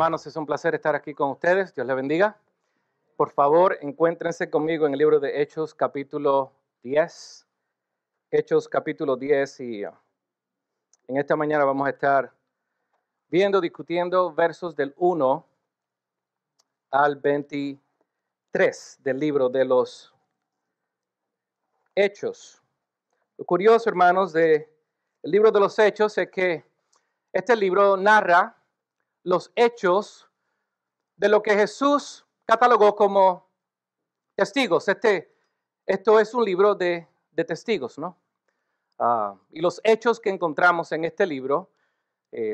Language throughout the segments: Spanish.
Hermanos, es un placer estar aquí con ustedes. Dios les bendiga. Por favor, encuéntrense conmigo en el libro de Hechos, capítulo 10. Hechos, capítulo 10. Y en esta mañana vamos a estar discutiendo versos del 1 al 23 del libro de los Hechos. Lo curioso, hermanos, del libro de los Hechos es que este libro narra los hechos de lo que Jesús catalogó como testigos. Esto es un libro de testigos, ¿no? Y los hechos que encontramos en este libro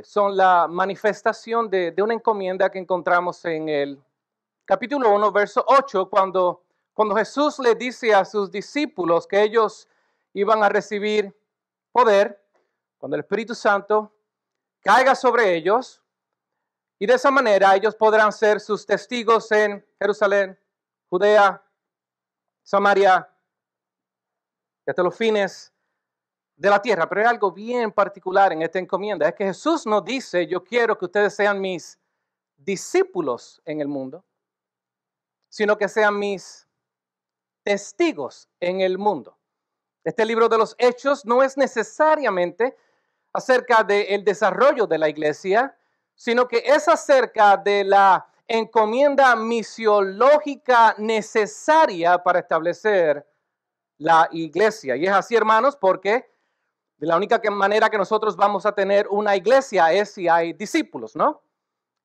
son la manifestación de una encomienda que encontramos en el capítulo 1, verso 8, cuando Jesús le dice a sus discípulos que ellos iban a recibir poder cuando el Espíritu Santo caiga sobre ellos. Y de esa manera ellos podrán ser sus testigos en Jerusalén, Judea, Samaria, y hasta los fines de la tierra. Pero hay algo bien particular en esta encomienda. Es que Jesús no dice, yo quiero que ustedes sean mis discípulos en el mundo, sino que sean mis testigos en el mundo. Este libro de los Hechos no es necesariamente acerca del desarrollo de la iglesia, sino que es acerca de la encomienda misiológica necesaria para establecer la iglesia. Y es así, hermanos, porque de la única manera que nosotros vamos a tener una iglesia es si hay discípulos, ¿no?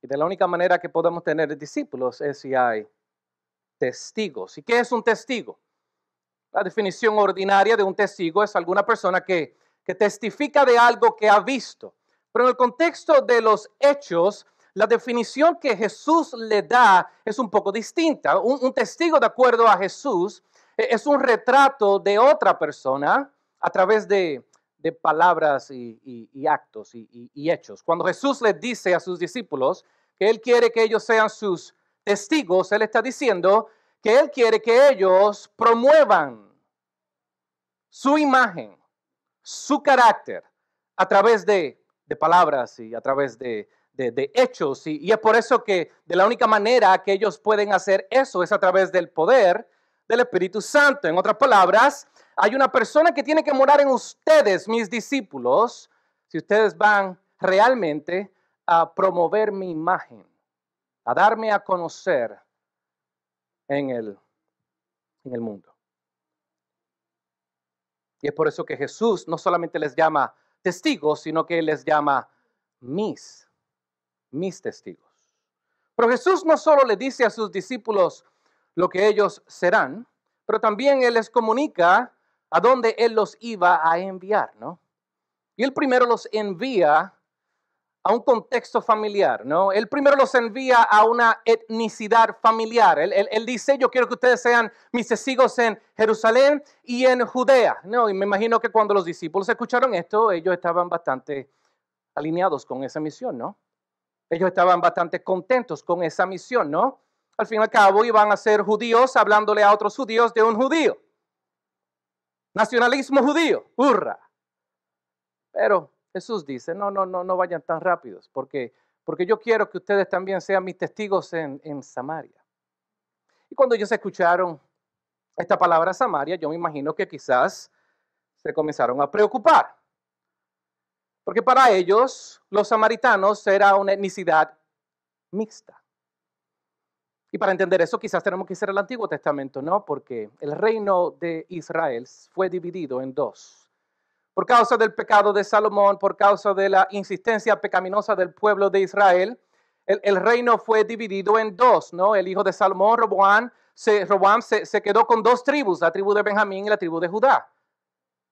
Y de la única manera que podemos tener discípulos es si hay testigos. ¿Y qué es un testigo? La definición ordinaria de un testigo es alguna persona que testifica de algo que ha visto. Pero en el contexto de los hechos, la definición que Jesús le da es un poco distinta. Un testigo, de acuerdo a Jesús, es un retrato de otra persona a través de palabras y actos y hechos. Cuando Jesús le dice a sus discípulos que Él quiere que ellos sean sus testigos, Él está diciendo que Él quiere que ellos promuevan su imagen, su carácter, a través de palabras y a través de hechos. Y es por eso que de la única manera que ellos pueden hacer eso es a través del poder del Espíritu Santo. En otras palabras, hay una persona que tiene que morar en ustedes, mis discípulos, si ustedes van realmente a promover mi imagen, a darme a conocer en el mundo. Y es por eso que Jesús no solamente les llama testigos, sino que les llama mis testigos. Pero Jesús no solo le dice a sus discípulos lo que ellos serán, pero también Él les comunica a dónde Él los iba a enviar, ¿no? Y Él primero los envía a un contexto familiar, ¿no? Él primero los envía a una etnicidad familiar. Él dice, yo quiero que ustedes sean mis testigos en Jerusalén y en Judea, ¿no? Y me imagino que cuando los discípulos escucharon esto, ellos estaban bastante alineados con esa misión, ¿no? Ellos estaban bastante contentos con esa misión, ¿no? Al fin y al cabo iban a ser judíos hablándole a otros judíos de un judío. Nacionalismo judío, ¡hurra! Pero Jesús dice, no vayan tan rápidos, porque yo quiero que ustedes también sean mis testigos en Samaria. Y cuando ellos escucharon esta palabra Samaria, yo me imagino que quizás se comenzaron a preocupar. Porque para ellos, los samaritanos, era una etnicidad mixta. Y para entender eso, quizás tenemos que ir al Antiguo Testamento, ¿no? Porque el reino de Israel fue dividido en dos. Por causa del pecado de Salomón, por causa de la insistencia pecaminosa del pueblo de Israel, el reino fue dividido en dos, ¿no? El hijo de Salomón, Roboam, se quedó con dos tribus, la tribu de Benjamín y la tribu de Judá.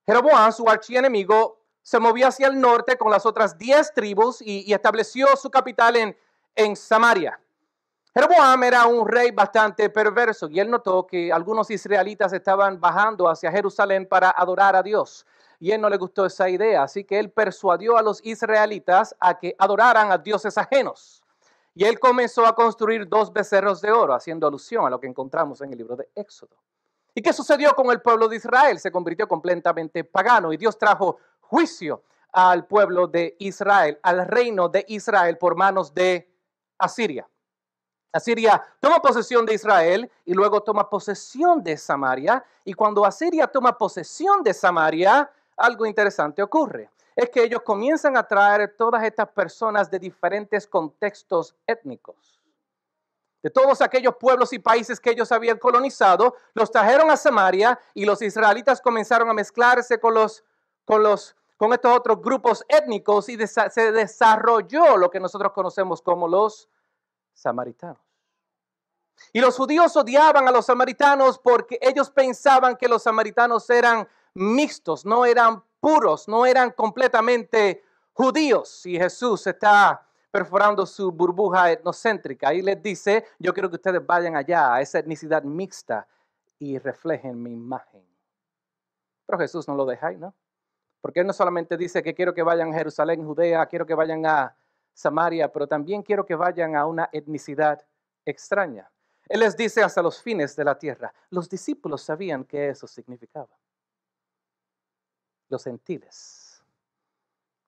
Jeroboam, su archienemigo, se movió hacia el norte con las otras 10 tribus y estableció su capital en Samaria. Jeroboam era un rey bastante perverso y él notó que algunos israelitas estaban bajando hacia Jerusalén para adorar a Dios. Y a él no le gustó esa idea, así que él persuadió a los israelitas a que adoraran a dioses ajenos. Y él comenzó a construir 2 becerros de oro, haciendo alusión a lo que encontramos en el libro de Éxodo. ¿Y qué sucedió con el pueblo de Israel? Se convirtió completamente pagano y Dios trajo juicio al pueblo de Israel, al reino de Israel por manos de Asiria. Asiria toma posesión de Israel y luego toma posesión de Samaria. Y cuando Asiria toma posesión de Samaria, algo interesante ocurre. Es que ellos comienzan a traer todas estas personas de diferentes contextos étnicos. De todos aquellos pueblos y países que ellos habían colonizado, los trajeron a Samaria y los israelitas comenzaron a mezclarse con estos otros grupos étnicos y se desarrolló lo que nosotros conocemos como los samaritanos. Y los judíos odiaban a los samaritanos porque ellos pensaban que los samaritanos eran mixtos, no eran puros, no eran completamente judíos. Y Jesús está perforando su burbuja etnocéntrica y les dice, yo quiero que ustedes vayan allá a esa etnicidad mixta y reflejen mi imagen. Pero Jesús no lo deja ahí, ¿no? Porque Él no solamente dice que quiero que vayan a Jerusalén, Judea, quiero que vayan a Samaria, pero también quiero que vayan a una etnicidad extraña. Él les dice hasta los fines de la tierra. Los discípulos sabían qué eso significaba. Los gentiles.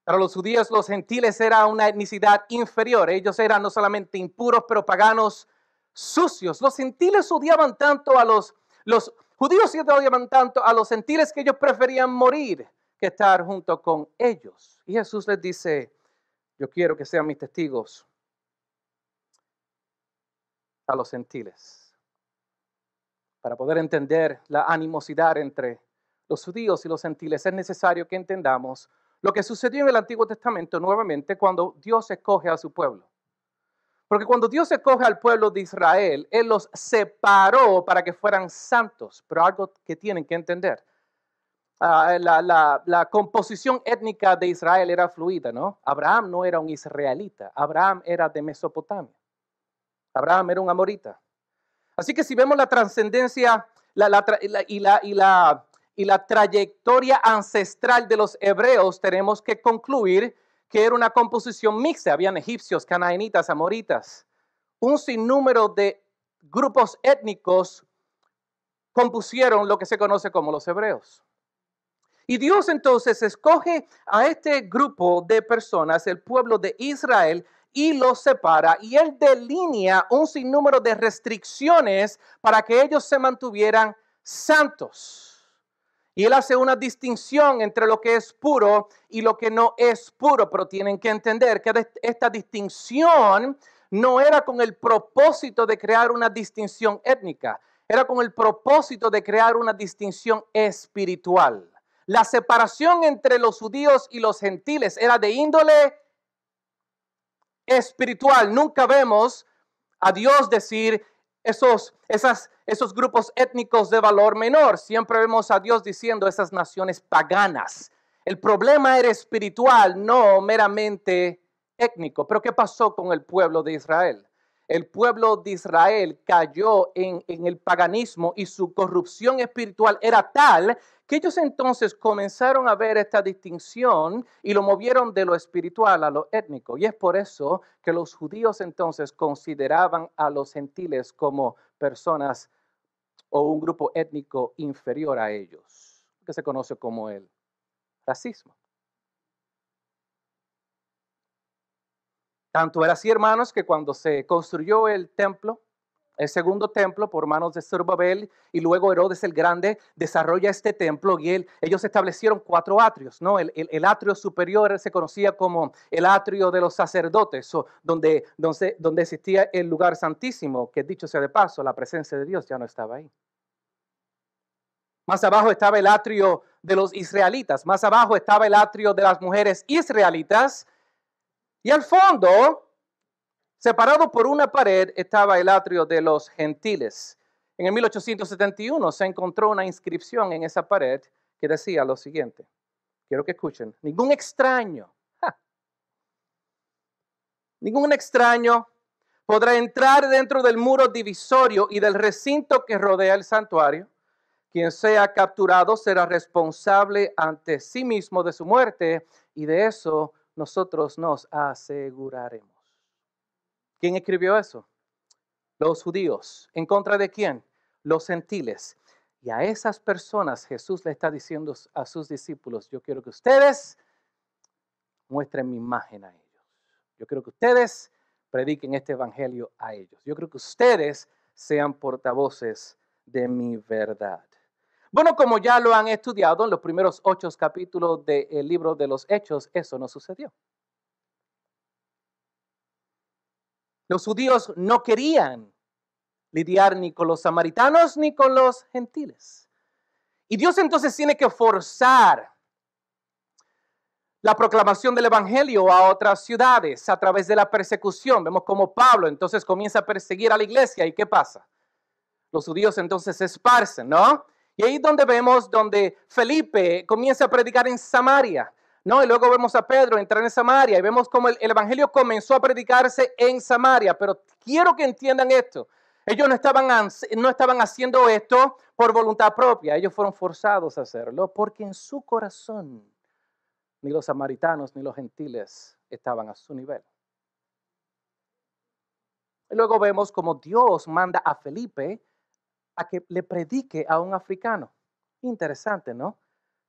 Para los judíos, los gentiles era una etnicidad inferior. Ellos eran no solamente impuros, pero paganos sucios. Los gentiles odiaban tanto a los judíos odiaban tanto a los gentiles que ellos preferían morir que estar junto con ellos. Y Jesús les dice, yo quiero que sean mis testigos a los gentiles. Para poder entender la animosidad entre los judíos y los gentiles, es necesario que entendamos lo que sucedió en el Antiguo Testamento nuevamente cuando Dios escoge a su pueblo. Porque cuando Dios escoge al pueblo de Israel, Él los separó para que fueran santos. Pero algo que tienen que entender. La composición étnica de Israel era fluida, ¿no? Abraham no era un israelita. Abraham era de Mesopotamia. Abraham era un amorita. Así que si vemos la trascendencia y la trayectoria ancestral de los hebreos, tenemos que concluir que era una composición mixta. Habían egipcios, canaanitas, amoritas. Un sinnúmero de grupos étnicos compusieron lo que se conoce como los hebreos. Y Dios entonces escoge a este grupo de personas, el pueblo de Israel, y los separa. Y Él delinea un sinnúmero de restricciones para que ellos se mantuvieran santos. Y Él hace una distinción entre lo que es puro y lo que no es puro. Pero tienen que entender que esta distinción no era con el propósito de crear una distinción étnica. Era con el propósito de crear una distinción espiritual. La separación entre los judíos y los gentiles era de índole espiritual. Nunca vemos a Dios decir esos grupos étnicos de valor menor. Siempre vemos a Dios diciendo esas naciones paganas. El problema era espiritual, no meramente étnico. Pero ¿qué pasó con el pueblo de Israel? El pueblo de Israel cayó en el paganismo y su corrupción espiritual era tal que ellos entonces comenzaron a ver esta distinción y lo movieron de lo espiritual a lo étnico. Y es por eso que los judíos entonces consideraban a los gentiles como personas o un grupo étnico inferior a ellos, que se conoce como el racismo. Tanto era así, hermanos, que cuando se construyó el templo, el segundo templo por manos de Zorobabel y luego Herodes el Grande desarrolla este templo y ellos establecieron 4 atrios, ¿no? El atrio superior se conocía como el atrio de los sacerdotes, donde existía el lugar santísimo, que dicho sea de paso, la presencia de Dios ya no estaba ahí. Más abajo estaba el atrio de los israelitas, más abajo estaba el atrio de las mujeres israelitas y al fondo, separado por una pared, estaba el atrio de los gentiles. En el 1871 se encontró una inscripción en esa pared que decía lo siguiente. Quiero que escuchen. Ningún extraño podrá entrar dentro del muro divisorio y del recinto que rodea el santuario. Quien sea capturado será responsable ante sí mismo de su muerte y de eso nosotros nos aseguraremos. ¿Quién escribió eso? Los judíos. ¿En contra de quién? Los gentiles. Y a esas personas Jesús le está diciendo a sus discípulos, yo quiero que ustedes muestren mi imagen a ellos. Yo quiero que ustedes prediquen este evangelio a ellos. Yo creo que ustedes sean portavoces de mi verdad. Bueno, como ya lo han estudiado en los primeros 8 capítulos del libro de los Hechos, eso no sucedió. Los judíos no querían lidiar ni con los samaritanos ni con los gentiles. Y Dios entonces tiene que forzar la proclamación del evangelio a otras ciudades a través de la persecución. Vemos como Pablo entonces comienza a perseguir a la iglesia. ¿Y qué pasa? Los judíos entonces se esparcen, ¿no? Y ahí es donde vemos donde Felipe comienza a predicar en Samaria, ¿no? Y luego vemos a Pedro entrar en Samaria y vemos cómo el evangelio comenzó a predicarse en Samaria. Pero quiero que entiendan esto. Ellos no estaban haciendo esto por voluntad propia. Ellos fueron forzados a hacerlo porque en su corazón ni los samaritanos ni los gentiles estaban a su nivel. Y luego vemos cómo Dios manda a Felipe a que le predique a un africano. Interesante, ¿no?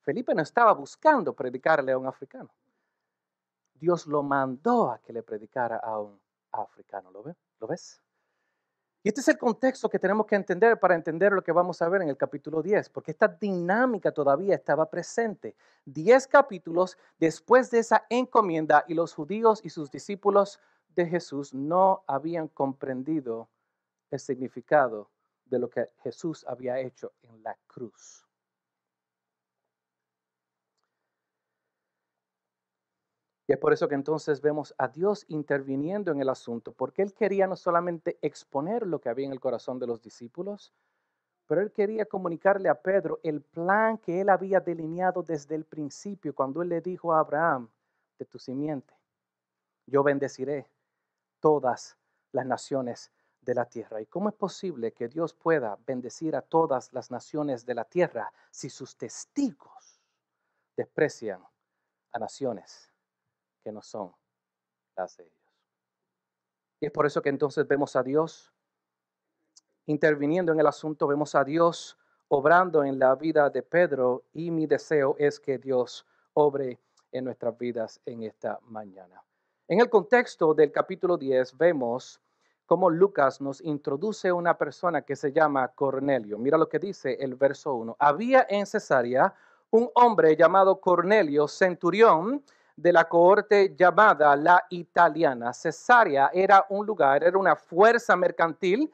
Felipe no estaba buscando predicarle a un africano. Dios lo mandó a que le predicara a un africano. ¿Lo ves? Y este es el contexto que tenemos que entender para entender lo que vamos a ver en el capítulo 10, porque esta dinámica todavía estaba presente. 10 capítulos después de esa encomienda y los judíos y sus discípulos de Jesús no habían comprendido el significado de lo que Jesús había hecho en la cruz. Y es por eso que entonces vemos a Dios interviniendo en el asunto, porque Él quería no solamente exponer lo que había en el corazón de los discípulos, pero Él quería comunicarle a Pedro el plan que Él había delineado desde el principio, cuando Él le dijo a Abraham, de tu simiente, yo bendeciré todas las naciones de la tierra. ¿Y cómo es posible que Dios pueda bendecir a todas las naciones de la tierra si sus testigos desprecian a naciones que no son las de ellos? Y es por eso que entonces vemos a Dios interviniendo en el asunto, vemos a Dios obrando en la vida de Pedro, y mi deseo es que Dios obre en nuestras vidas en esta mañana. En el contexto del capítulo 10 vemos cómo Lucas nos introduce a una persona que se llama Cornelio. Mira lo que dice el verso 1. Había en Cesarea un hombre llamado Cornelio, centurión de la cohorte llamada la Italiana. Cesarea era un lugar, era una fuerza mercantil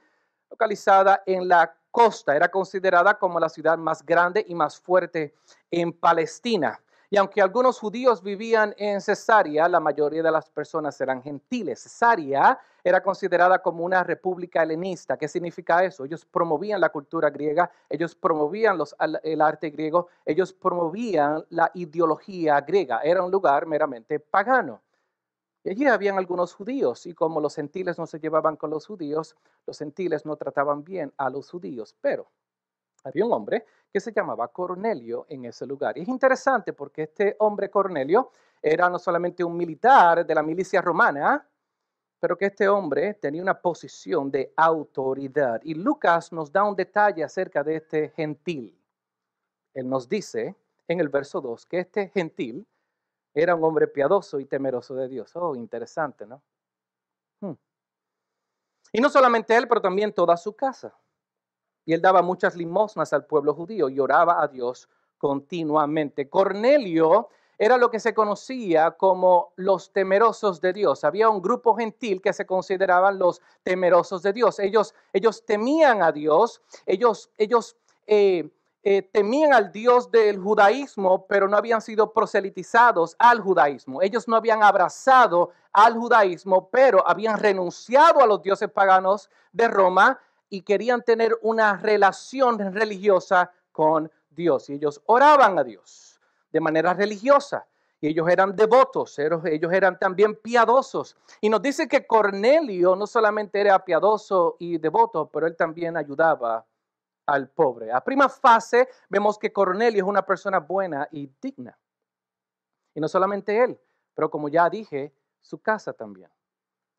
localizada en la costa. Era considerada como la ciudad más grande y más fuerte en Palestina. Y aunque algunos judíos vivían en Cesarea, la mayoría de las personas eran gentiles. Cesarea era considerada como una república helenista. ¿Qué significa eso? Ellos promovían la cultura griega, ellos promovían el arte griego, ellos promovían la ideología griega. Era un lugar meramente pagano. Y allí habían algunos judíos, y como los gentiles no se llevaban con los judíos, los gentiles no trataban bien a los judíos. Pero había un hombre que se llamaba Cornelio en ese lugar. Y es interesante porque este hombre Cornelio era no solamente un militar de la milicia romana, pero que este hombre tenía una posición de autoridad. Y Lucas nos da un detalle acerca de este gentil. Él nos dice en el verso 2 que este gentil era un hombre piadoso y temeroso de Dios. Oh, interesante, ¿no? Y no solamente él, pero también toda su casa. Y él daba muchas limosnas al pueblo judío y oraba a Dios continuamente. Cornelio era lo que se conocía como los temerosos de Dios. Había un grupo gentil que se consideraban los temerosos de Dios. Ellos temían a Dios, ellos temían al Dios del judaísmo, pero no habían sido proselitizados al judaísmo. Ellos no habían abrazado al judaísmo, pero habían renunciado a los dioses paganos de Roma y querían tener una relación religiosa con Dios. Y ellos oraban a Dios de manera religiosa. Y ellos eran devotos, ellos eran también piadosos. Y nos dice que Cornelio no solamente era piadoso y devoto, pero él también ayudaba al pobre. A prima fase vemos que Cornelio es una persona buena y digna. Y no solamente él, pero como ya dije, su casa también.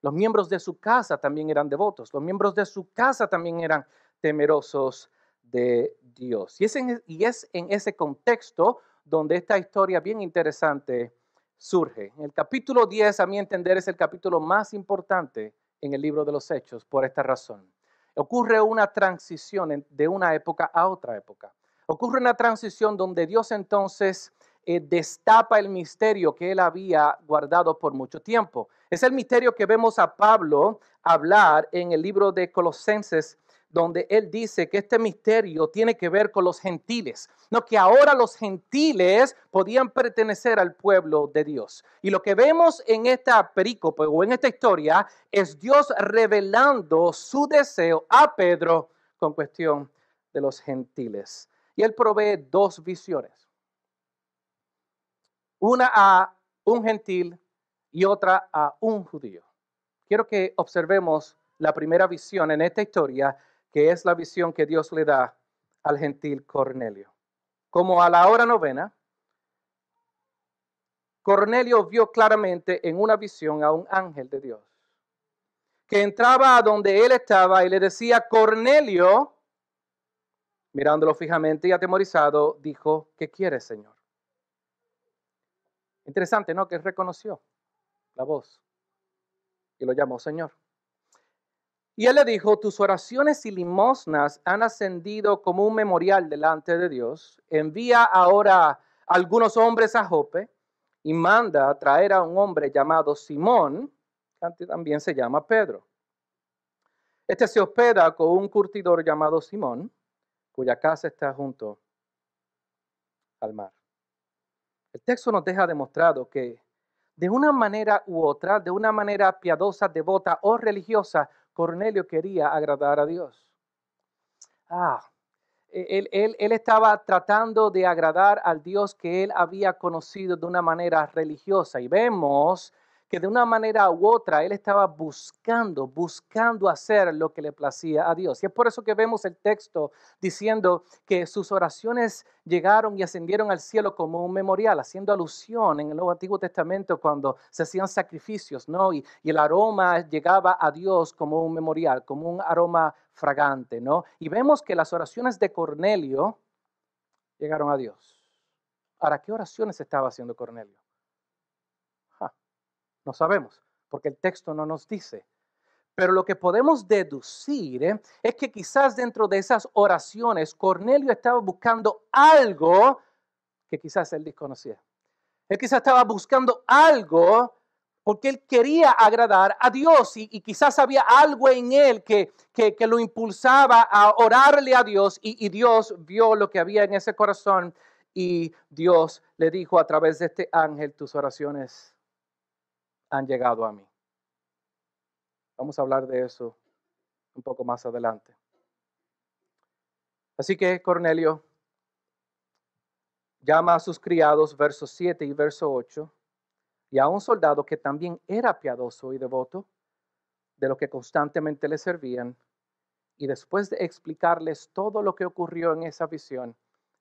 Los miembros de su casa también eran devotos. Los miembros de su casa también eran temerosos de Dios. Y es en ese contexto donde esta historia bien interesante surge. El capítulo 10, a mi entender, es el capítulo más importante en el libro de los Hechos por esta razón. Ocurre una transición de una época a otra época. Ocurre una transición donde Dios entonces destapa el misterio que él había guardado por mucho tiempo. Es el misterio que vemos a Pablo hablar en el libro de Colosenses, donde él dice que este misterio tiene que ver con los gentiles, no que ahora los gentiles podían pertenecer al pueblo de Dios. Y lo que vemos en esta perícope o en esta historia es Dios revelando su deseo a Pedro con cuestión de los gentiles. Y él provee dos visiones. Una a un gentil y otra a un judío. Quiero que observemos la primera visión en esta historia, que es la visión que Dios le da al gentil Cornelio. Como a la hora novena, Cornelio vio claramente en una visión a un ángel de Dios, que entraba a donde él estaba y le decía, Cornelio, mirándolo fijamente y atemorizado, dijo, ¿qué quieres, Señor? Interesante, ¿no? Que él reconoció la voz y lo llamó Señor. Y él le dijo, tus oraciones y limosnas han ascendido como un memorial delante de Dios. Envía ahora algunos hombres a Jope y manda a traer a un hombre llamado Simón, que también se llama Pedro. Este se hospeda con un curtidor llamado Simón, cuya casa está junto al mar. El texto nos deja demostrado que de una manera u otra, de una manera piadosa, devota o religiosa, Cornelio quería agradar a Dios. Él estaba tratando de agradar al Dios que él había conocido de una manera religiosa. Y vemos que de una manera u otra él estaba buscando hacer lo que le placía a Dios. Y es por eso que vemos el texto diciendo que sus oraciones llegaron y ascendieron al cielo como un memorial, haciendo alusión en el Nuevo Antiguo Testamento cuando se hacían sacrificios, ¿no? Y el aroma llegaba a Dios como un memorial, como un aroma fragante, ¿no? Y vemos que las oraciones de Cornelio llegaron a Dios. Ahora, ¿qué oraciones estaba haciendo Cornelio? No sabemos, porque el texto no nos dice. Pero lo que podemos deducir es que quizás dentro de esas oraciones Cornelio estaba buscando algo que quizás él desconocía. Él quizás estaba buscando algo porque él quería agradar a Dios y quizás había algo en él que lo impulsaba a orarle a Dios y Dios vio lo que había en ese corazón y Dios le dijo a través de este ángel, tus oraciones han llegado a mí. Vamos a hablar de eso un poco más adelante. Así que Cornelio llama a sus criados, versos 7 y verso 8, y a un soldado que también era piadoso y devoto, de los que constantemente le servían, y después de explicarles todo lo que ocurrió en esa visión,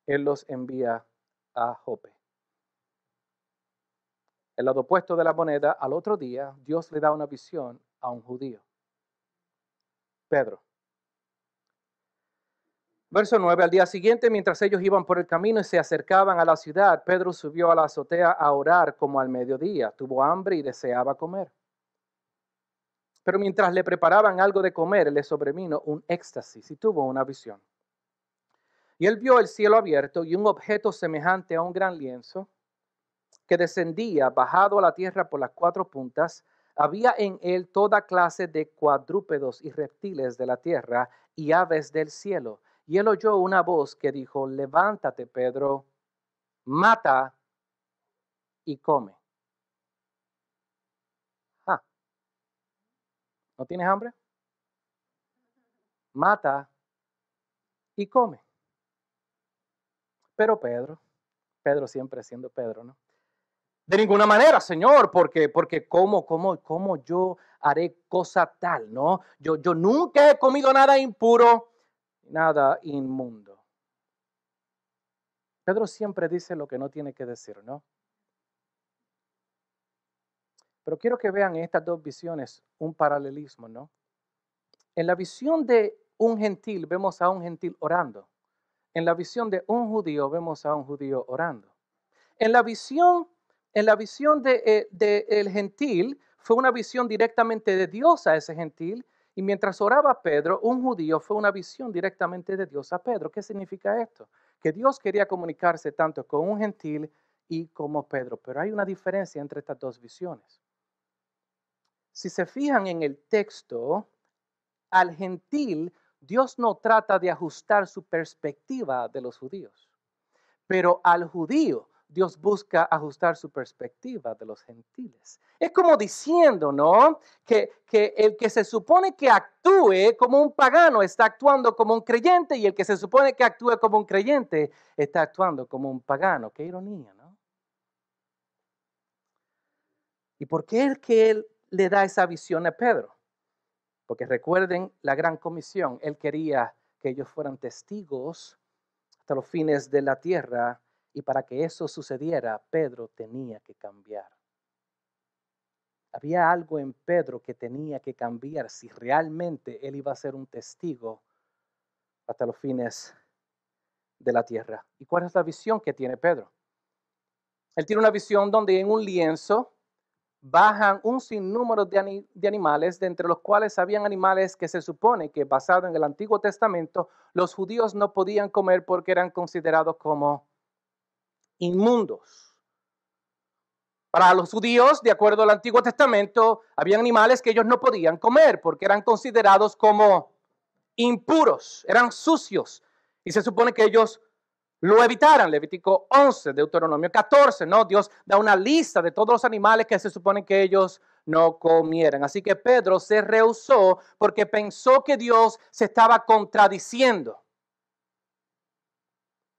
él los envía a Jope. El lado opuesto de la moneda, al otro día, Dios le da una visión a un judío, Pedro. Verso 9, al día siguiente, mientras ellos iban por el camino y se acercaban a la ciudad, Pedro subió a la azotea a orar como al mediodía. Tuvo hambre y deseaba comer. Pero mientras le preparaban algo de comer, le sobrevino un éxtasis y tuvo una visión. Y él vio el cielo abierto y un objeto semejante a un gran lienzo que descendía, bajado a la tierra por las cuatro puntas. Había en él toda clase de cuadrúpedos y reptiles de la tierra y aves del cielo. Y él oyó una voz que dijo, levántate, Pedro, mata y come. ¿No tienes hambre? Mata y come. Pero Pedro siempre siendo Pedro, ¿no? De ninguna manera, Señor, porque ¿cómo yo haré cosa tal, ¿no? Yo nunca he comido nada impuro, nada inmundo. Pedro siempre dice lo que no tiene que decir, ¿no? Pero quiero que vean en estas dos visiones un paralelismo, ¿no? En la visión de un gentil vemos a un gentil orando. En la visión de un judío vemos a un judío orando. En la visión en la visión el gentil, fue una visión directamente de Dios a ese gentil, y mientras oraba Pedro, un judío, fue una visión directamente de Dios a Pedro. ¿Qué significa esto? Que Dios quería comunicarse tanto con un gentil y como Pedro, pero hay una diferencia entre estas dos visiones. Si se fijan en el texto, al gentil, Dios no trata de ajustar su perspectiva de los judíos, pero al judío, Dios busca ajustar su perspectiva de los gentiles. Es como diciendo, ¿no? Que el que se supone que actúe como un pagano está actuando como un creyente, y el que se supone que actúe como un creyente está actuando como un pagano. Qué ironía, ¿no? ¿Y por qué es que él le da esa visión a Pedro? Porque recuerden la gran comisión. Él quería que ellos fueran testigos hasta los fines de la tierra, y para que eso sucediera, Pedro tenía que cambiar. Había algo en Pedro que tenía que cambiar si realmente él iba a ser un testigo hasta los fines de la tierra. ¿Y cuál es la visión que tiene Pedro? Él tiene una visión donde en un lienzo bajan un sinnúmero de animales, de entre los cuales habían animales que se supone que, basado en el Antiguo Testamento, los judíos no podían comer porque eran considerados como inmundos. Para los judíos, de acuerdo al Antiguo Testamento, había animales que ellos no podían comer porque eran considerados como impuros, eran sucios, y se supone que ellos lo evitaran. Levítico 11, Deuteronomio 14, ¿no? Dios da una lista de todos los animales que se supone que ellos no comieran. Así que Pedro se rehusó porque pensó que Dios se estaba contradiciendo.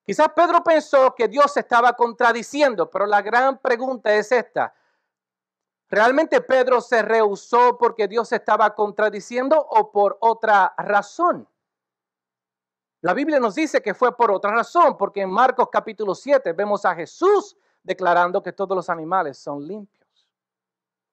Quizás Pedro pensó que Dios se estaba contradiciendo, pero la gran pregunta es esta: ¿realmente Pedro se rehusó porque Dios se estaba contradiciendo o por otra razón? La Biblia nos dice que fue por otra razón, porque en Marcos capítulo 7 vemos a Jesús declarando que todos los animales son limpios.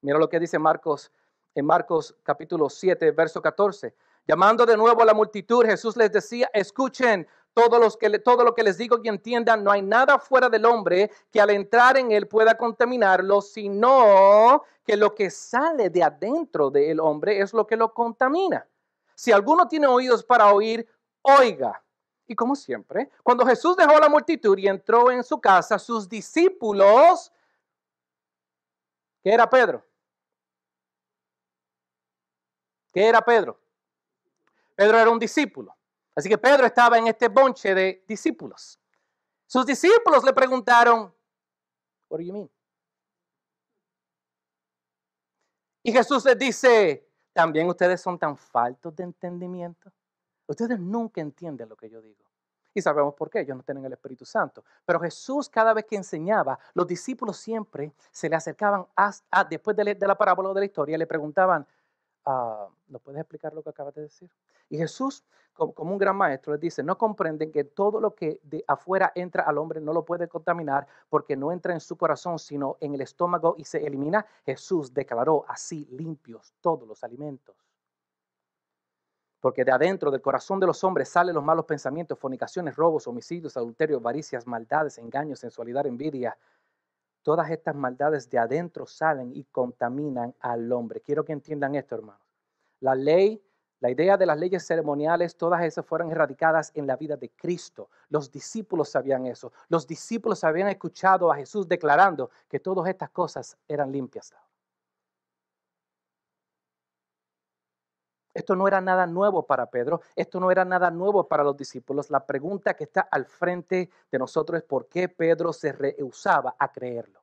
Mira lo que dice Marcos en Marcos capítulo 7, verso 14. Llamando de nuevo a la multitud, Jesús les decía: escuchen todo lo que les digo y entiendan, no hay nada fuera del hombre que al entrar en él pueda contaminarlo, sino que lo que sale de adentro del hombre es lo que lo contamina. Si alguno tiene oídos para oír, oiga. Y como siempre, cuando Jesús dejó a la multitud y entró en su casa, sus discípulos, ¿qué era Pedro? ¿Qué era Pedro? Pedro era un discípulo. Así que Pedro estaba en este bonche de discípulos. Sus discípulos le preguntaron, what do you mean? Y Jesús les dice, ¿también ustedes son tan faltos de entendimiento? Ustedes nunca entienden lo que yo digo. Y sabemos por qué, ellos no tienen el Espíritu Santo. Pero Jesús, cada vez que enseñaba, los discípulos siempre se le acercaban después de la parábola de la historia, le preguntaban, ¿no puedes explicar lo que acabas de decir? Y Jesús, como un gran maestro, les dice, no comprenden que todo lo que de afuera entra al hombre no lo puede contaminar porque no entra en su corazón, sino en el estómago y se elimina. Jesús declaró así limpios todos los alimentos. Porque de adentro del corazón de los hombres salen los malos pensamientos, fornicaciones, robos, homicidios, adulterios, avaricias, maldades, engaños, sensualidad, envidia. Todas estas maldades de adentro salen y contaminan al hombre. Quiero que entiendan esto, hermanos. La idea de las leyes ceremoniales, todas esas fueron erradicadas en la vida de Cristo. Los discípulos sabían eso. Los discípulos habían escuchado a Jesús declarando que todas estas cosas eran limpias. Esto no era nada nuevo para Pedro, esto no era nada nuevo para los discípulos. La pregunta que está al frente de nosotros es por qué Pedro se rehusaba a creerlo.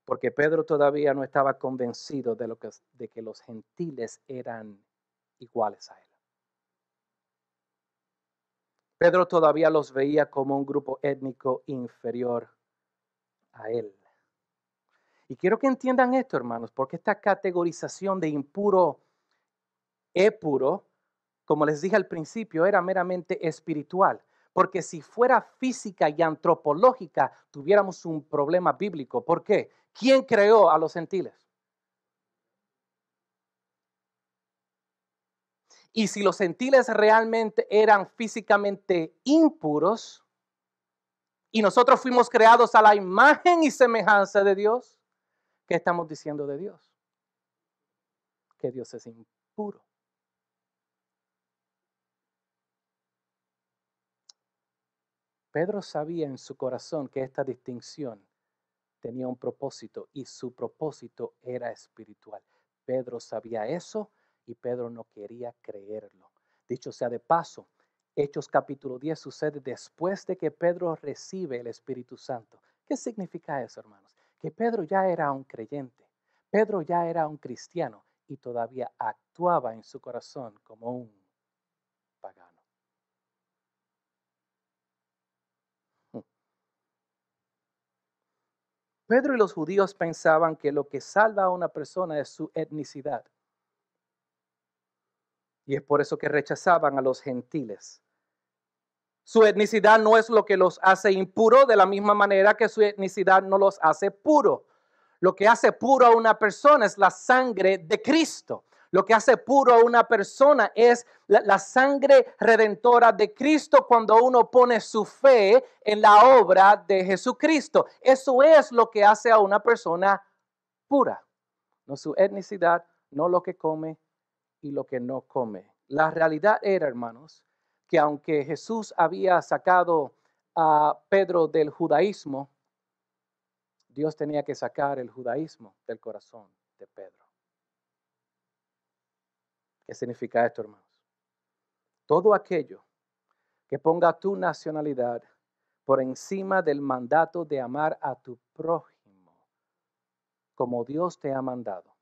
Porque Pedro todavía no estaba convencido de que los gentiles eran iguales a él. Pedro todavía los veía como un grupo étnico inferior a él. Y quiero que entiendan esto, hermanos, porque esta categorización de impuro e puro, como les dije al principio, era meramente espiritual. Porque si fuera física y antropológica, tuviéramos un problema bíblico. ¿Por qué? ¿Quién creó a los gentiles? Y si los gentiles realmente eran físicamente impuros, y nosotros fuimos creados a la imagen y semejanza de Dios, ¿qué estamos diciendo de Dios? Que Dios es impuro. Pedro sabía en su corazón que esta distinción tenía un propósito y su propósito era espiritual. Pedro sabía eso y Pedro no quería creerlo. Dicho sea de paso, Hechos capítulo 10 sucede después de que Pedro recibe el Espíritu Santo. ¿Qué significa eso, hermanos? Que Pedro ya era un creyente, Pedro ya era un cristiano y todavía actuaba en su corazón como un pagano. Pedro y los judíos pensaban que lo que salva a una persona es su etnicidad. Y es por eso que rechazaban a los gentiles. Su etnicidad no es lo que los hace impuros, de la misma manera que su etnicidad no los hace puro. Lo que hace puro a una persona es la sangre de Cristo. Lo que hace puro a una persona es la sangre redentora de Cristo cuando uno pone su fe en la obra de Jesucristo. Eso es lo que hace a una persona pura. No su etnicidad, no lo que come y lo que no come. La realidad era, hermanos, que aunque Jesús había sacado a Pedro del judaísmo, Dios tenía que sacar el judaísmo del corazón de Pedro. ¿Qué significa esto, hermanos? Todo aquello que ponga tu nacionalidad por encima del mandato de amar a tu prójimo como Dios te ha mandado.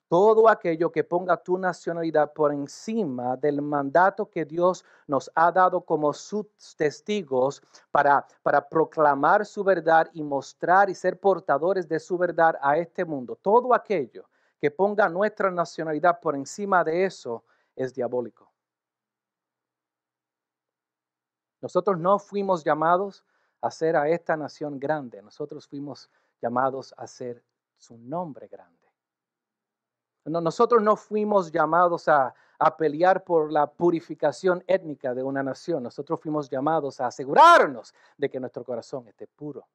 Todo aquello que ponga tu nacionalidad por encima del mandato que Dios nos ha dado como sus testigos para proclamar su verdad y mostrar y ser portadores de su verdad a este mundo. Todo aquello que ponga nuestra nacionalidad por encima de eso es diabólico. Nosotros no fuimos llamados a hacer a esta nación grande. Nosotros fuimos llamados a hacer su nombre grande. Nosotros no fuimos llamados a pelear por la purificación étnica de una nación. Nosotros fuimos llamados a asegurarnos de que nuestro corazón esté puro.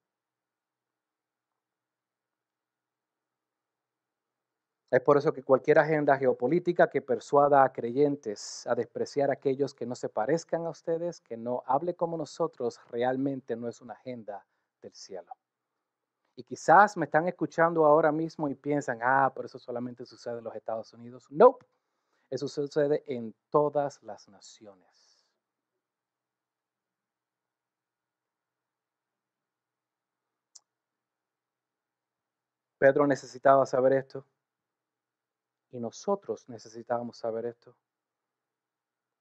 Es por eso que cualquier agenda geopolítica que persuada a creyentes a despreciar a aquellos que no se parezcan a ustedes, que no hable como nosotros, realmente no es una agenda del cielo. Y quizás me están escuchando ahora mismo y piensan, pero eso solamente sucede en los Estados Unidos. No, eso sucede en todas las naciones. Pedro necesitaba saber esto y nosotros necesitábamos saber esto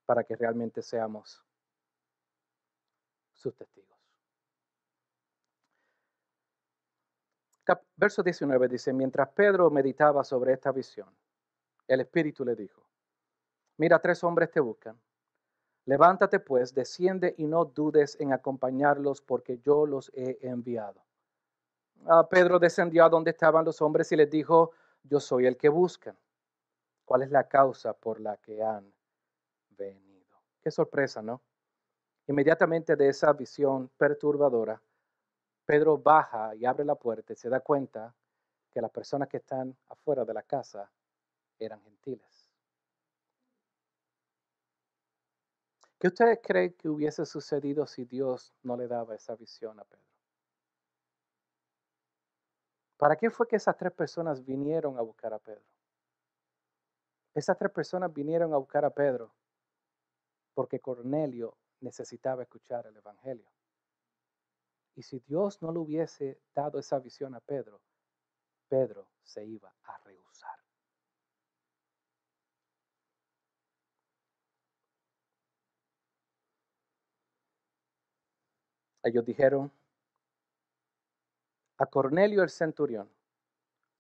para que realmente seamos sus testigos. Verso 19 dice, mientras Pedro meditaba sobre esta visión, el Espíritu le dijo, mira, 3 hombres te buscan. Levántate pues, desciende y no dudes en acompañarlos porque yo los he enviado. Pedro descendió a donde estaban los hombres y les dijo, yo soy el que buscan. ¿Cuál es la causa por la que han venido? Qué sorpresa, ¿no? Inmediatamente de esa visión perturbadora, Pedro baja y abre la puerta y se da cuenta que las personas que están afuera de la casa eran gentiles. ¿Qué ustedes creen que hubiese sucedido si Dios no le daba esa visión a Pedro? ¿Para qué fue que esas 3 personas vinieron a buscar a Pedro? Esas 3 personas vinieron a buscar a Pedro porque Cornelio necesitaba escuchar el Evangelio. Y si Dios no le hubiese dado esa visión a Pedro, Pedro se iba a rehusar. Ellos dijeron, a Cornelio el centurión,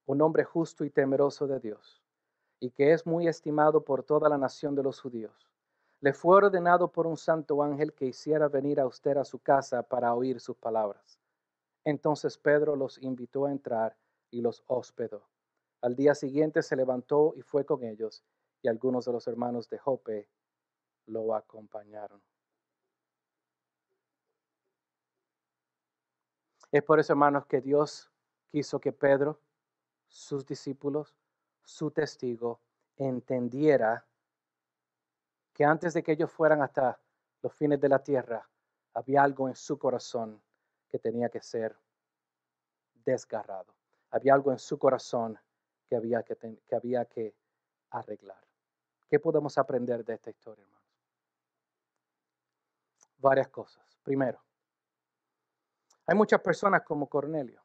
un hombre justo y temeroso de Dios, y que es muy estimado por toda la nación de los judíos, le fue ordenado por un santo ángel que hiciera venir a usted a su casa para oír sus palabras. Entonces Pedro los invitó a entrar y los hospedó. Al día siguiente se levantó y fue con ellos, y algunos de los hermanos de Jope lo acompañaron. Es por eso, hermanos, que Dios quiso que Pedro, sus discípulos, su testigo, entendiera que antes de que ellos fueran hasta los fines de la tierra, había algo en su corazón que tenía que ser desgarrado. Había algo en su corazón que había que arreglar. ¿Qué podemos aprender de esta historia, hermanos? Varias cosas. Primero, hay muchas personas como Cornelio.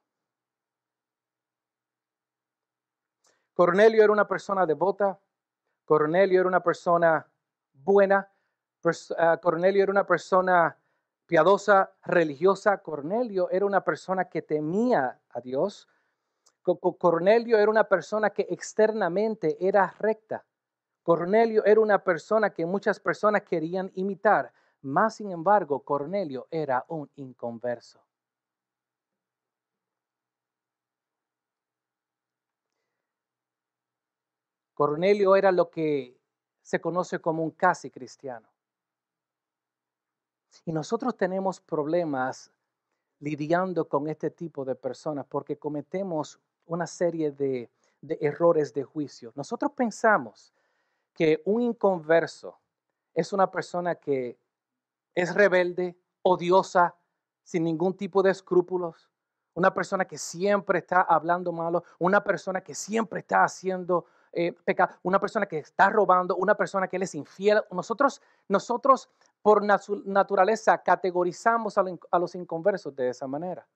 Cornelio era una persona devota. Cornelio era una persona buena. Cornelio era una persona piadosa, religiosa. Cornelio era una persona que temía a Dios. Cornelio era una persona que externamente era recta. Cornelio era una persona que muchas personas querían imitar. Más sin embargo, Cornelio era un inconverso. Cornelio era lo que se conoce como un casi cristiano. Y nosotros tenemos problemas lidiando con este tipo de personas porque cometemos una serie de errores de juicio. Nosotros pensamos que un inconverso es una persona que es rebelde, odiosa, sin ningún tipo de escrúpulos, una persona que siempre está hablando malo, una persona que siempre está haciendo pecado, una persona que está robando, una persona que él es infiel. Nosotros por naturaleza categorizamos a los inconversos de esa manera.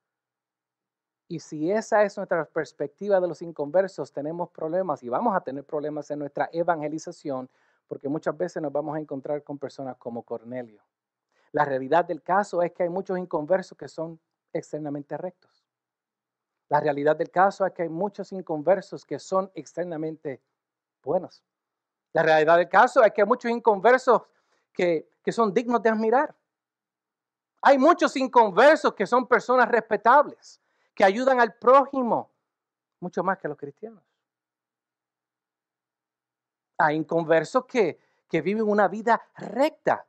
Y si esa es nuestra perspectiva de los inconversos, tenemos problemas y vamos a tener problemas en nuestra evangelización porque muchas veces nos vamos a encontrar con personas como Cornelio. La realidad del caso es que hay muchos inconversos que son externamente rectos. La realidad del caso es que hay muchos inconversos que son externamente buenos. La realidad del caso es que hay muchos inconversos que son dignos de admirar. Hay muchos inconversos que son personas respetables, que ayudan al prójimo, mucho más que los cristianos. Hay inconversos que viven una vida recta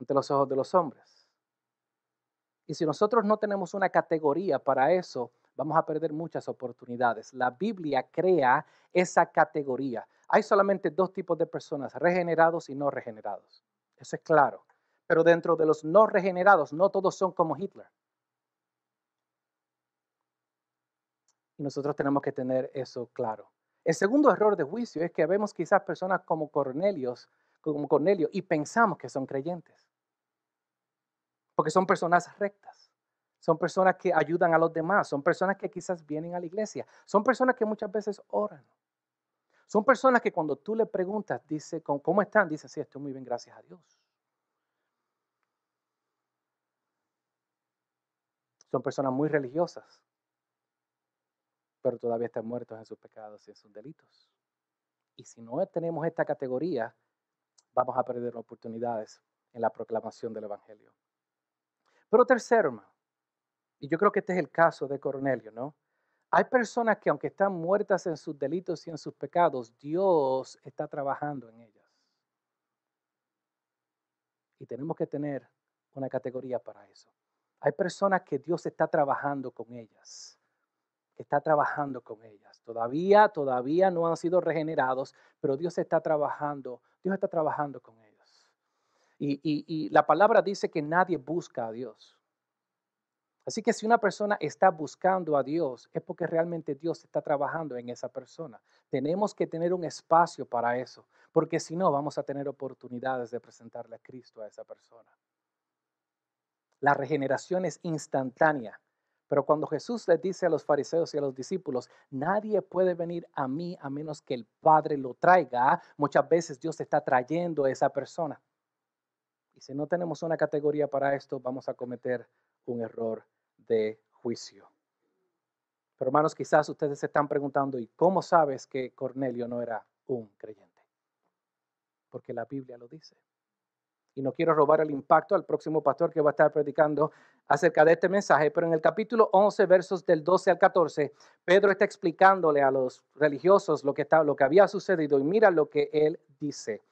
ante los ojos de los hombres. Y si nosotros no tenemos una categoría para eso, vamos a perder muchas oportunidades. La Biblia crea esa categoría. Hay solamente dos tipos de personas, regenerados y no regenerados. Eso es claro. Pero dentro de los no regenerados, no todos son como Hitler. Y nosotros tenemos que tener eso claro. El segundo error de juicio es que vemos quizás personas como Cornelio, y pensamos que son creyentes. Porque son personas rectas. Son personas que ayudan a los demás. Son personas que quizás vienen a la iglesia. Son personas que muchas veces oran. Son personas que cuando tú le preguntas, dice, ¿cómo están? Dice, sí, estoy muy bien, gracias a Dios. Son personas muy religiosas, pero todavía están muertos en sus pecados y en sus delitos. Y si no tenemos esta categoría, vamos a perder oportunidades en la proclamación del Evangelio. Pero tercero, hermano, y yo creo que este es el caso de Cornelio, ¿no? Hay personas que aunque están muertas en sus delitos y en sus pecados, Dios está trabajando en ellas. Y tenemos que tener una categoría para eso. Hay personas que Dios está trabajando con ellas. Que está trabajando con ellas. Todavía no han sido regenerados, pero Dios está trabajando con ellos. Y la palabra dice que nadie busca a Dios. Así que si una persona está buscando a Dios, es porque realmente Dios está trabajando en esa persona. Tenemos que tener un espacio para eso, porque si no, vamos a tener oportunidades de presentarle a Cristo a esa persona. La regeneración es instantánea, pero cuando Jesús les dice a los fariseos y a los discípulos, nadie puede venir a mí a menos que el Padre lo traiga, muchas veces Dios está trayendo a esa persona. Y si no tenemos una categoría para esto, vamos a cometer un error de juicio. Pero hermanos, quizás ustedes se están preguntando, ¿y cómo sabes que Cornelio no era un creyente? Porque la Biblia lo dice. Y no quiero robar el impacto al próximo pastor que va a estar predicando acerca de este mensaje, pero en el capítulo 11, versos del 12 al 14, Pedro está explicándole a los religiosos lo que había sucedido y mira lo que él dice.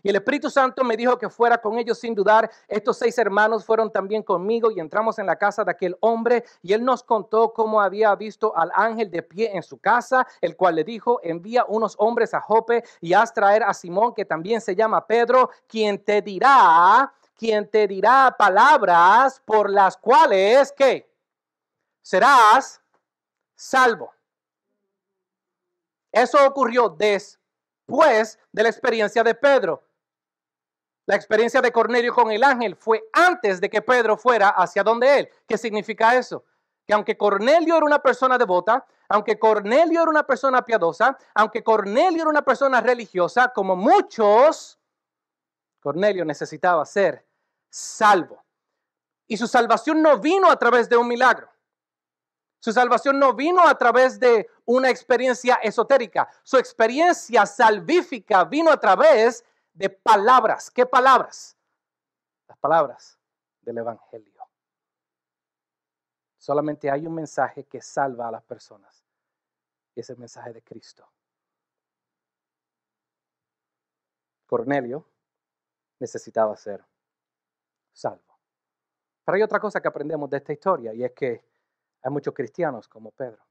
Y el Espíritu Santo me dijo que fuera con ellos sin dudar. Estos 6 hermanos fueron también conmigo y entramos en la casa de aquel hombre y él nos contó cómo había visto al ángel de pie en su casa, el cual le dijo, envía unos hombres a Jope y haz traer a Simón, que también se llama Pedro, quien te dirá palabras por las cuales, ¿qué? Serás salvo. Eso ocurrió después de la experiencia de Pedro. La experiencia de Cornelio con el ángel fue antes de que Pedro fuera hacia donde él. ¿Qué significa eso? Que aunque Cornelio era una persona devota, aunque Cornelio era una persona piadosa, aunque Cornelio era una persona religiosa, como muchos, Cornelio necesitaba ser salvo. Y su salvación no vino a través de un milagro. Su salvación no vino a través de una experiencia esotérica. Su experiencia salvífica vino a través de palabras. ¿Qué palabras? Las palabras del Evangelio. Solamente hay un mensaje que salva a las personas. Y es el mensaje de Cristo. Cornelio necesitaba ser salvo. Pero hay otra cosa que aprendemos de esta historia y es que hay muchos cristianos como Pedro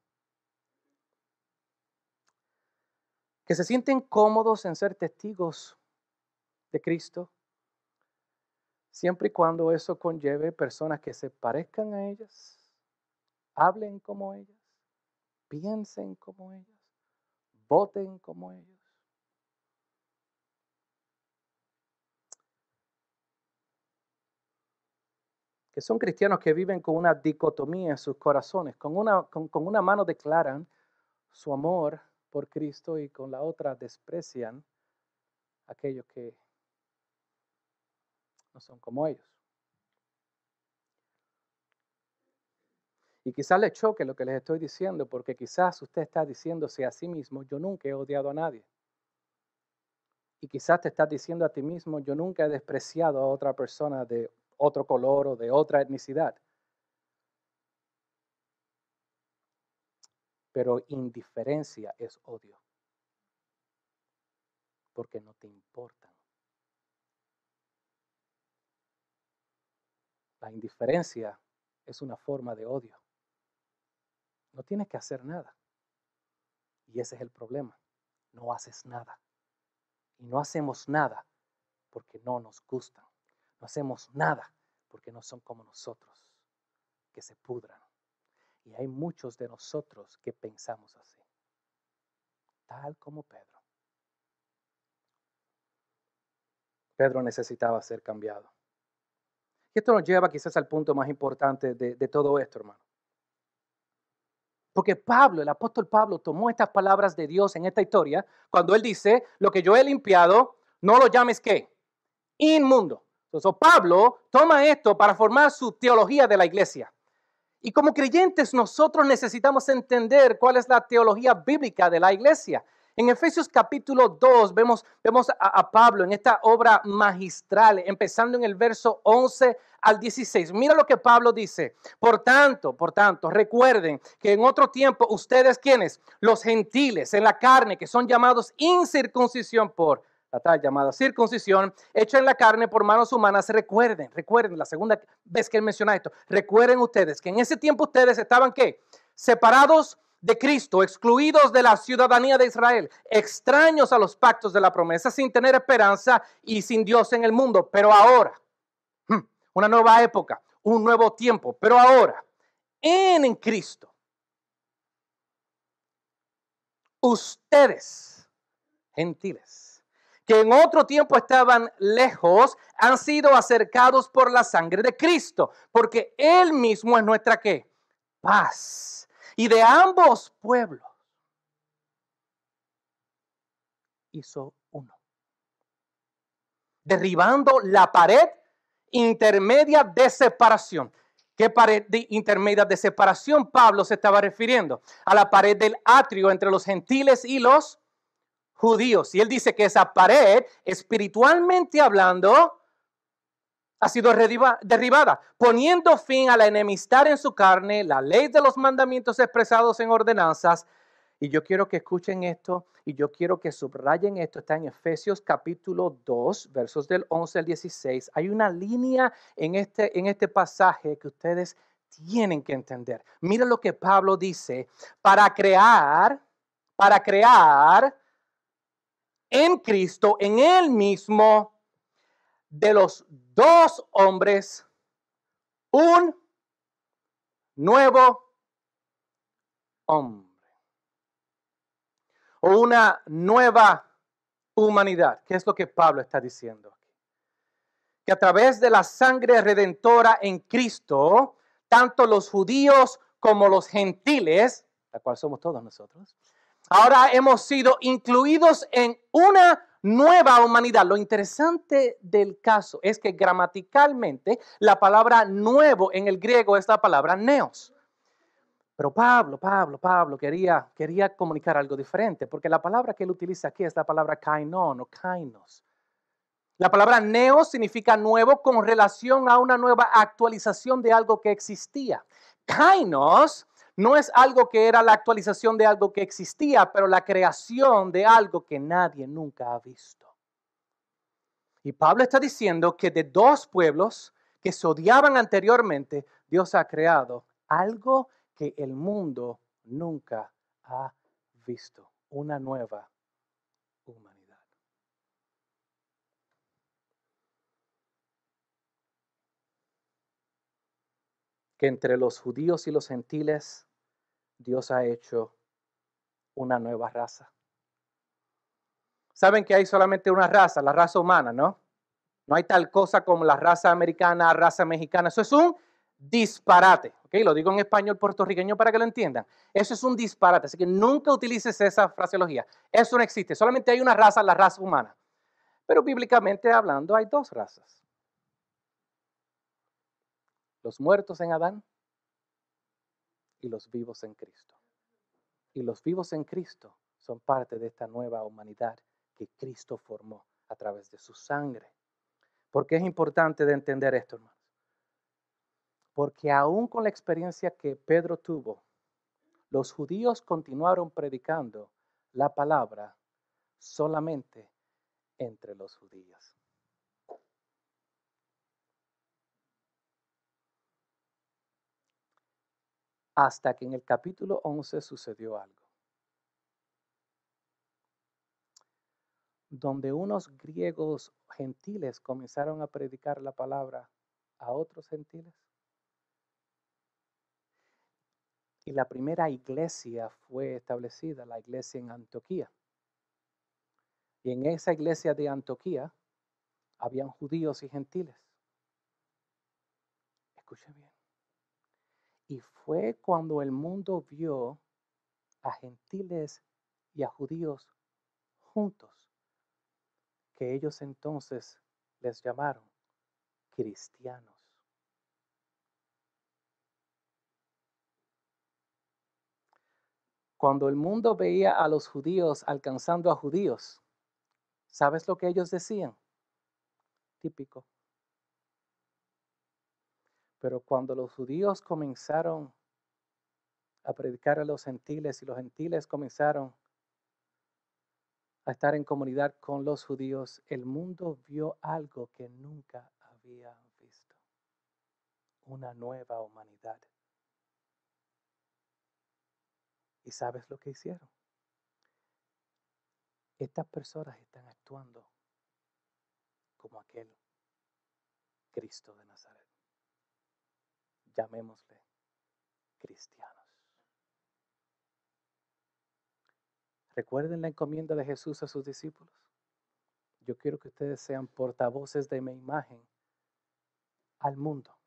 que se sienten cómodos en ser testigos de Cristo siempre y cuando eso conlleve personas que se parezcan a ellas, hablen como ellas, piensen como ellas, voten como ellos. Que son cristianos que viven con una dicotomía en sus corazones. Con una mano declaran su amor por Cristo y con la otra desprecian a aquellos que no son como ellos. Y quizás les choque lo que les estoy diciendo, porque quizás usted está diciéndose a sí mismo, yo nunca he odiado a nadie. Y quizás te estás diciendo a ti mismo, yo nunca he despreciado a otra persona de otro color o de otra etnicidad. Pero indiferencia es odio. Porque no te importan. La indiferencia es una forma de odio. No tienes que hacer nada. Y ese es el problema. No haces nada. Y no hacemos nada porque no nos gustan. No hacemos nada porque no son como nosotros, que se pudran. Y hay muchos de nosotros que pensamos así. Tal como Pedro. Pedro necesitaba ser cambiado. Y esto nos lleva quizás al punto más importante de todo esto, hermano. Porque Pablo, el apóstol Pablo, tomó estas palabras de Dios en esta historia, cuando él dice, lo que yo he limpiado, no lo llames ¿qué? Inmundo. Entonces Pablo toma esto para formar su teología de la iglesia. Y como creyentes nosotros necesitamos entender cuál es la teología bíblica de la iglesia. En Efesios capítulo 2 vemos a Pablo en esta obra magistral, empezando en el verso 11 al 16. Mira lo que Pablo dice. Por tanto, recuerden que en otro tiempo ustedes, ¿quiénes? Los gentiles en la carne, que son llamados incircuncisión por la tal llamada circuncisión, hecha en la carne por manos humanas. Recuerden, la segunda vez que él menciona esto, recuerden ustedes que en ese tiempo ustedes estaban, ¿qué? Separados de Cristo, excluidos de la ciudadanía de Israel, extraños a los pactos de la promesa, sin tener esperanza y sin Dios en el mundo. Pero ahora, una nueva época, un nuevo tiempo, pero ahora, en Cristo, ustedes, gentiles, que en otro tiempo estaban lejos, han sido acercados por la sangre de Cristo, porque Él mismo es nuestra ¿qué? Paz. Y de ambos pueblos hizo uno, derribando la pared intermedia de separación. ¿Qué pared intermedia de separación Pablo se estaba refiriendo? A la pared del atrio entre los gentiles y los judíos. Y él dice que esa pared, espiritualmente hablando, ha sido derribada, poniendo fin a la enemistad en su carne, la ley de los mandamientos expresados en ordenanzas, Y yo quiero que escuchen esto y yo quiero que subrayen esto. Está en Efesios capítulo 2, versos del 11 al 16. Hay una línea en este pasaje que ustedes tienen que entender. Mira lo que Pablo dice, para crear en Cristo, en Él mismo, de los dos hombres, un nuevo hombre o una nueva humanidad. ¿Qué es lo que Pablo está diciendo aquí? Que a través de la sangre redentora en Cristo, tanto los judíos como los gentiles, la cual somos todos nosotros, ahora hemos sido incluidos en una nueva humanidad. Lo interesante del caso es que gramaticalmente la palabra nuevo en el griego es la palabra neos. Pero Pablo quería comunicar algo diferente, porque la palabra que él utiliza aquí es la palabra kainon o kainos. La palabra neo significa nuevo con relación a una nueva actualización de algo que existía. Kainos no es algo que era la actualización de algo que existía, pero la creación de algo que nadie nunca ha visto. Y Pablo está diciendo que de dos pueblos que se odiaban anteriormente, Dios ha creado algo que el mundo nunca ha visto, una nueva humanidad. Que entre los judíos y los gentiles Dios ha hecho una nueva raza. Saben que hay solamente una raza, la raza humana, ¿no? No hay tal cosa como la raza americana, raza mexicana. Eso es un disparate. ¿Ok? Lo digo en español puertorriqueño para que lo entiendan. Eso es un disparate. Así que nunca utilices esa fraseología. Eso no existe. Solamente hay una raza, la raza humana. Pero bíblicamente hablando hay dos razas. Los muertos en Adán y los vivos en Cristo. Y los vivos en Cristo son parte de esta nueva humanidad que Cristo formó a través de su sangre. ¿Por qué es importante de entender esto, hermanos? Porque aún con la experiencia que Pedro tuvo, los judíos continuaron predicando la palabra solamente entre los judíos. Hasta que en el capítulo 11 sucedió algo. Donde unos griegos gentiles comenzaron a predicar la palabra a otros gentiles. Y la primera iglesia fue establecida, la iglesia en Antioquía. Y en esa iglesia de Antioquía habían judíos y gentiles. Escuche bien. Y fue cuando el mundo vio a gentiles y a judíos juntos que ellos entonces les llamaron cristianos. Cuando el mundo veía a los judíos alcanzando a judíos, ¿sabes lo que ellos decían? Típico. Pero cuando los judíos comenzaron a predicar a los gentiles y los gentiles comenzaron a estar en comunidad con los judíos, el mundo vio algo que nunca había visto. Una nueva humanidad. ¿Y sabes lo que hicieron? Estas personas están actuando como aquel Cristo de Nazaret. Llamémosle cristianos. ¿Recuerden la encomienda de Jesús a sus discípulos? Yo quiero que ustedes sean portavoces de mi imagen al mundo.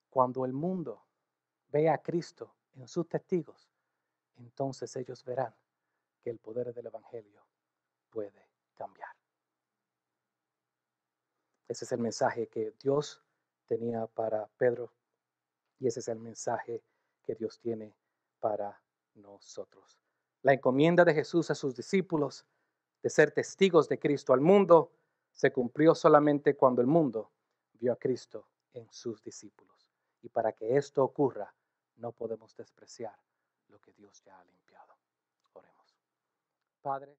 Cuando el mundo vea a Cristo en sus testigos, entonces ellos verán que el poder del Evangelio puede cambiar. Ese es el mensaje que Dios tenía para Pedro y ese es el mensaje que Dios tiene para nosotros. La encomienda de Jesús a sus discípulos de ser testigos de Cristo al mundo se cumplió solamente cuando el mundo vio a Cristo en sus discípulos. Y para que esto ocurra, no podemos despreciar lo que Dios ya ha limpiado. Padre.